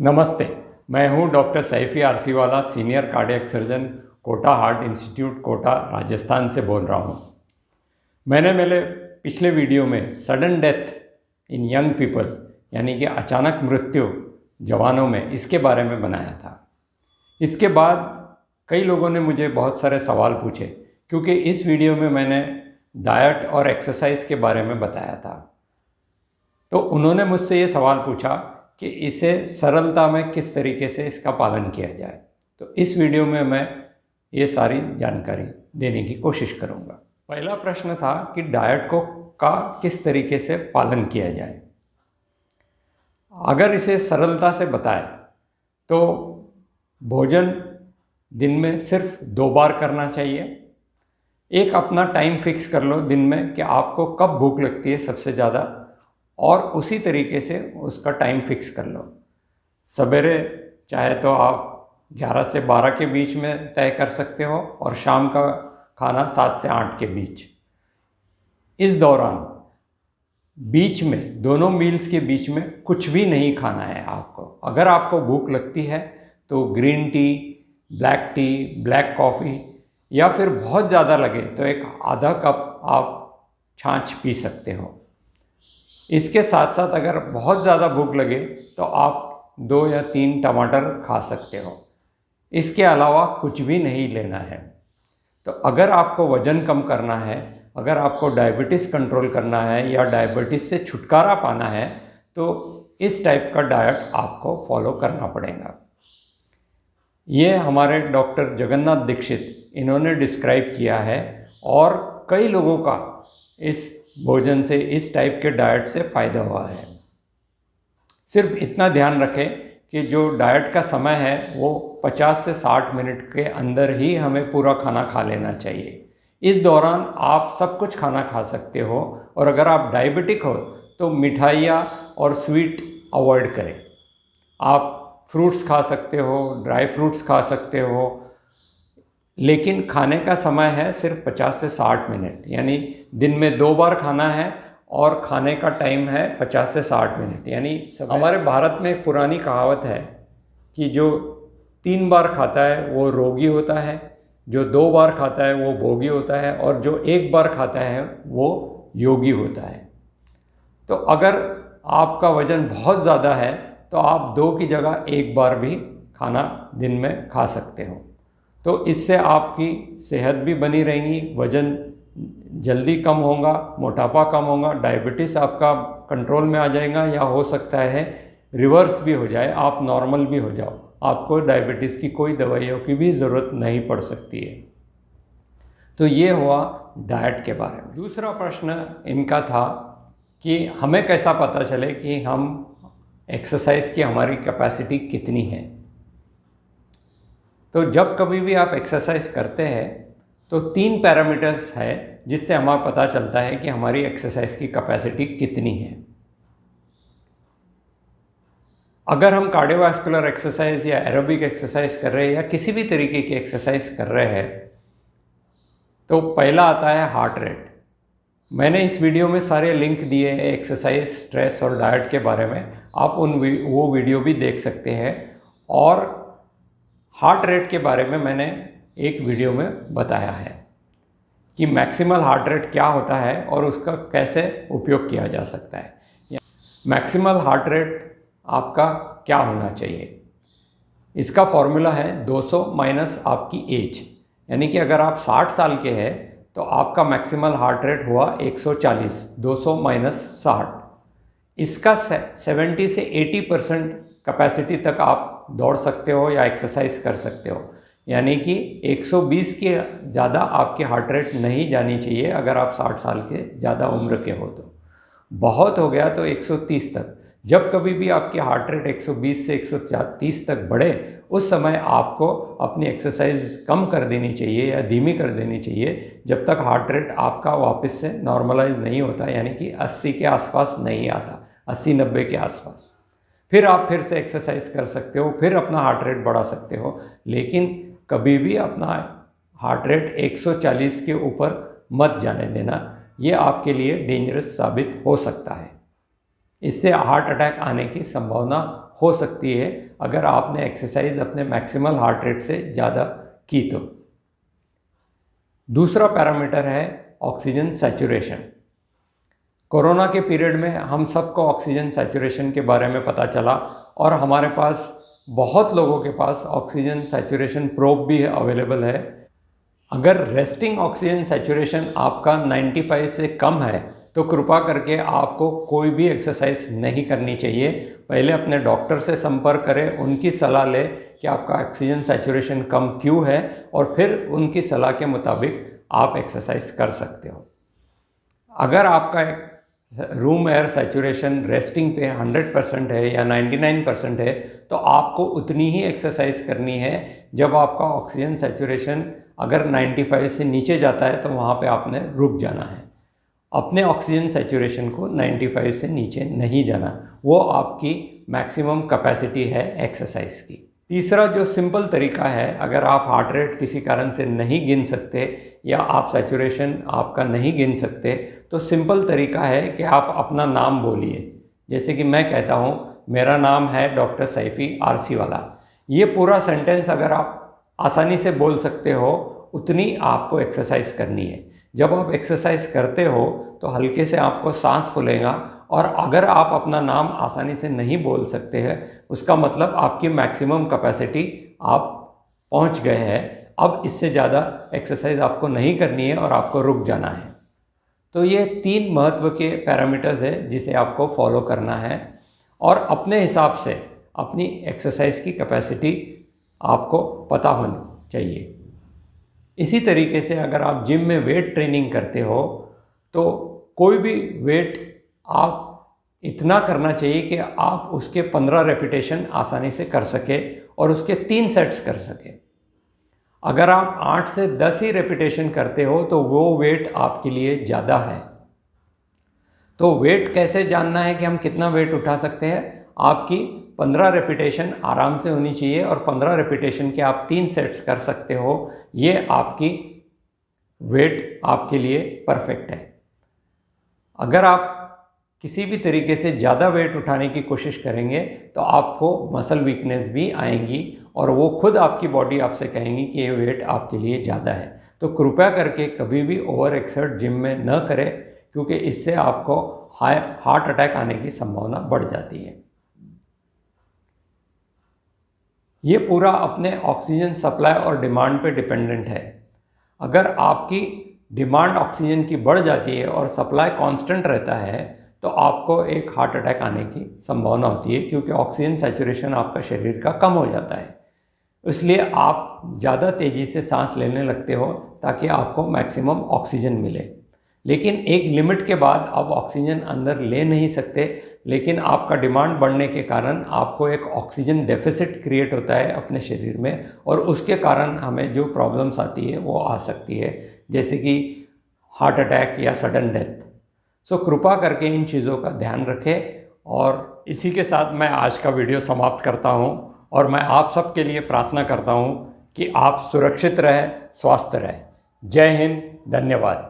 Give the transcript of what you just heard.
नमस्ते, मैं हूं doctor Saifi Arsiwala, senior cardiac surgeon, Kota heart institute, Kota, Rajasthan से बोल रहा हूं। मैंने मेरे पिछले वीडियो में sudden death in young people यानी कि अचानक मृत्यु जवानों में, इसके बारे में बनाया था। इसके बाद कई लोगों ने मुझे बहुत सारे सवाल पूछे, क्योंकि इस वीडियो में मैंने डाइट और एक्सरसाइज के बारे में बताया था। तो उन्होंने मुझसे ये सवाल पूछा कि इसे सरलता में किस तरीके से इसका पालन किया जाए। तो इस वीडियो में मैं ये सारी जानकारी देने की कोशिश करूँगा। पहला प्रश्न था कि डाइट का किस तरीके से पालन किया जाए। अगर इसे सरलता से बताए तो भोजन दिन में सिर्फ 2 बार करना चाहिए। एक अपना टाइम फिक्स कर लो दिन में कि आपको कब भूख लगती है सबसे ज़्यादा, और उसी तरीके से उसका टाइम फिक्स कर लो। सवेरे चाहे तो आप 11 से 12 के बीच में तय कर सकते हो, और शाम का खाना 7 से 8 के बीच। इस दौरान बीच में, दोनों मील्स के बीच में कुछ भी नहीं खाना है आपको। अगर आपको भूख लगती है तो green tea, black T, black coffee, या फिर बहुत ज़्यादा लगे तो एक आधा कप आप छाछ पी सकते हो। इसके साथ साथ अगर बहुत ज़्यादा भूख लगे तो आप 2 या 3 टमाटर खा सकते हो। इसके अलावा कुछ भी नहीं लेना है। तो अगर आपको वज़न कम करना है, अगर आपको डायबिटीज़ कंट्रोल करना है या डायबिटीज़ से छुटकारा पाना है, तो इस टाइप का डाइट आपको फॉलो करना पड़ेगा। ये हमारे डॉक्टर जगन्नाथ दीक्षित, इन्होंने डिस्क्राइब किया है, और कई लोगों का इस भोजन से, इस टाइप के डाइट से फ़ायदा हुआ है। सिर्फ इतना ध्यान रखें कि जो डाइट का समय है वो 50 से 60 मिनट के अंदर ही हमें पूरा खाना खा लेना चाहिए। इस दौरान आप सब कुछ खाना खा सकते हो, और अगर आप डायबिटिक हो तो मिठाइयाँ और स्वीट अवॉइड करें। आप फ्रूट्स खा सकते हो, ड्राई फ्रूट्स खा सकते हो, लेकिन खाने का समय है सिर्फ 50 से 60 मिनट, यानी दिन में 2 बार खाना है, और खाने का टाइम है 50 से 60 मिनट। यानी हमारे भारत में एक पुरानी कहावत है कि जो 3 बार खाता है वो रोगी होता है, जो 2 बार खाता है वो भोगी होता है, और जो 1 बार खाता है वो योगी होता है। तो अगर आपका वज़न बहुत ज़्यादा है तो आप 2 की जगह 1 बार भी खाना दिन में खा सकते हो। तो इससे आपकी सेहत भी बनी रहेगी, वज़न जल्दी कम होगा, मोटापा कम होगा, डायबिटीज़ आपका कंट्रोल में आ जाएगा, या हो सकता है रिवर्स भी हो जाए, आप नॉर्मल भी हो जाओ। आपको डायबिटीज़ की कोई दवाइयों की भी ज़रूरत नहीं पड़ सकती है। तो ये हुआ डाइट के बारे में। दूसरा प्रश्न इनका था कि हमें कैसा पता चले कि हम एक्सरसाइज की हमारी कैपेसिटी कितनी है। तो जब कभी भी आप एक्सरसाइज करते हैं तो 3 पैरामीटर्स है जिससे हमें पता चलता है कि हमारी एक्सरसाइज की कैपेसिटी कितनी है। अगर हम कार्डियोवास्कुलर एक्सरसाइज या एरोबिक एक्सरसाइज कर रहे हैं या किसी भी तरीके की एक्सरसाइज कर रहे हैं, तो पहला आता है हार्ट रेट। मैंने इस वीडियो में सारे लिंक दिए हैं एक्सरसाइज, स्ट्रेस और डाइट के बारे में, आप वो वीडियो भी देख सकते हैं। और हार्ट रेट के बारे में मैंने एक वीडियो में बताया है कि मैक्सिमल हार्ट रेट क्या होता है और उसका कैसे उपयोग किया जा सकता है। मैक्सिमल हार्ट रेट आपका क्या होना चाहिए, इसका फॉर्मूला है 200 माइनस आपकी एज, यानी कि अगर आप 60 साल के हैं तो आपका मैक्सिमल हार्ट रेट हुआ 140, 200 माइनस 60। इसका 70 से 80% कैपेसिटी तक आप दौड़ सकते हो या एक्सरसाइज कर सकते हो, यानी कि 120 के ज़्यादा आपकी हार्ट रेट नहीं जानी चाहिए। अगर आप 60 साल के ज़्यादा उम्र के हो तो बहुत हो गया तो 130 तक। जब कभी भी आपकी हार्ट रेट 120 से 130 तक बढ़े, उस समय आपको अपनी एक्सरसाइज कम कर देनी चाहिए या धीमी कर देनी चाहिए, जब तक हार्ट रेट आपका वापस से नॉर्मलाइज नहीं होता, यानी कि 80 के आसपास नहीं आता, 80-90 के आसपास। फिर आप फिर से एक्सरसाइज कर सकते हो, फिर अपना हार्ट रेट बढ़ा सकते हो, लेकिन कभी भी अपना हार्ट रेट 140 के ऊपर मत जाने देना। ये आपके लिए डेंजरस साबित हो सकता है। इससे हार्ट अटैक आने की संभावना हो सकती है अगर आपने एक्सरसाइज अपने मैक्सिमल हार्ट रेट से ज़्यादा की तो। दूसरा पैरामीटर है ऑक्सीजन सैचुरेशन। कोरोना के पीरियड में हम सबको ऑक्सीजन सैचुरेशन के बारे में पता चला और हमारे पास बहुत लोगों के पास ऑक्सीजन सैचुरेशन प्रोब भी अवेलेबल है। अगर रेस्टिंग ऑक्सीजन सैचुरेशन आपका 95 से कम है तो कृपा करके आपको कोई भी एक्सरसाइज नहीं करनी चाहिए। पहले अपने डॉक्टर से संपर्क करें, उनकी सलाह लें कि आपका ऑक्सीजन सैचुरेशन कम क्यों है और फिर उनकी सलाह के मुताबिक आप एक्सरसाइज कर सकते हो। अगर आपका रूम एयर सैचुरेशन रेस्टिंग पे 100% है या 99% है तो आपको उतनी ही एक्सरसाइज करनी है। जब आपका ऑक्सीजन सैचुरेशन अगर 95 से नीचे जाता है तो वहाँ पे आपने रुक जाना है। अपने ऑक्सीजन सैचुरेशन को 95 से नीचे नहीं जाना, वो आपकी मैक्सिमम कैपेसिटी है एक्सरसाइज की। तीसरा जो सिंपल तरीका है, अगर आप हार्ट रेट किसी कारण से नहीं गिन सकते या आप सैचुरेशन आपका नहीं गिन सकते तो सिंपल तरीका है कि आप अपना नाम बोलिए। जैसे कि मैं कहता हूँ, मेरा नाम है डॉक्टर सैफी आरसी वाला। ये पूरा सेंटेंस अगर आप आसानी से बोल सकते हो उतनी आपको एक्सरसाइज करनी है। जब आप एक्सरसाइज करते हो तो हल्के से आपको सांस खुलेगा और अगर आप अपना नाम आसानी से नहीं बोल सकते हैं उसका मतलब आपकी मैक्सिमम कैपेसिटी आप पहुंच गए हैं। अब इससे ज़्यादा एक्सरसाइज आपको नहीं करनी है और आपको रुक जाना है। तो ये 3 महत्व के पैरामीटर्स है जिसे आपको फॉलो करना है और अपने हिसाब से अपनी एक्सरसाइज की कैपेसिटी आपको पता होनी चाहिए। इसी तरीके से अगर आप जिम में वेट ट्रेनिंग करते हो तो कोई भी वेट आप इतना करना चाहिए कि आप उसके 15 रेपिटेशन आसानी से कर सके और उसके 3 सेट्स कर सके। अगर आप 8 से 10 ही रेपिटेशन करते हो तो वो वेट आपके लिए ज़्यादा है। तो वेट कैसे जानना है कि हम कितना वेट उठा सकते हैं? आपकी 15 रेपिटेशन आराम से होनी चाहिए और 15 रेपिटेशन के आप 3 सेट्स कर सकते हो। ये आपकी वेट आपके लिए परफेक्ट है। अगर आप किसी भी तरीके से ज़्यादा वेट उठाने की कोशिश करेंगे तो आपको मसल वीकनेस भी आएंगी और वो खुद आपकी बॉडी आपसे कहेंगी कि ये वेट आपके लिए ज़्यादा है। तो कृपया करके कभी भी ओवर एक्सर्ट जिम में न करें क्योंकि इससे आपको हार्ट अटैक आने की संभावना बढ़ जाती है। ये पूरा अपने ऑक्सीजन सप्लाई और डिमांड पे डिपेंडेंट है। अगर आपकी डिमांड ऑक्सीजन की बढ़ जाती है और सप्लाई कांस्टेंट रहता है तो आपको एक हार्ट अटैक आने की संभावना होती है क्योंकि ऑक्सीजन सैचुरेशन आपका शरीर का कम हो जाता है। इसलिए आप ज़्यादा तेज़ी से सांस लेने लगते हो ताकि आपको मैक्सिमम ऑक्सीजन मिले। लेकिन एक लिमिट के बाद आप ऑक्सीजन अंदर ले नहीं सकते, लेकिन आपका डिमांड बढ़ने के कारण आपको एक ऑक्सीजन डेफिसिट क्रिएट होता है अपने शरीर में और उसके कारण हमें जो प्रॉब्लम्स आती है वो आ सकती है, जैसे कि हार्ट अटैक या सडन डेथ। सो कृपा करके इन चीज़ों का ध्यान रखें और इसी के साथ मैं आज का वीडियो समाप्त करता हूं और मैं आप सब के लिए प्रार्थना करता हूं कि आप सुरक्षित रहें, स्वस्थ रहें। जय हिंद, धन्यवाद।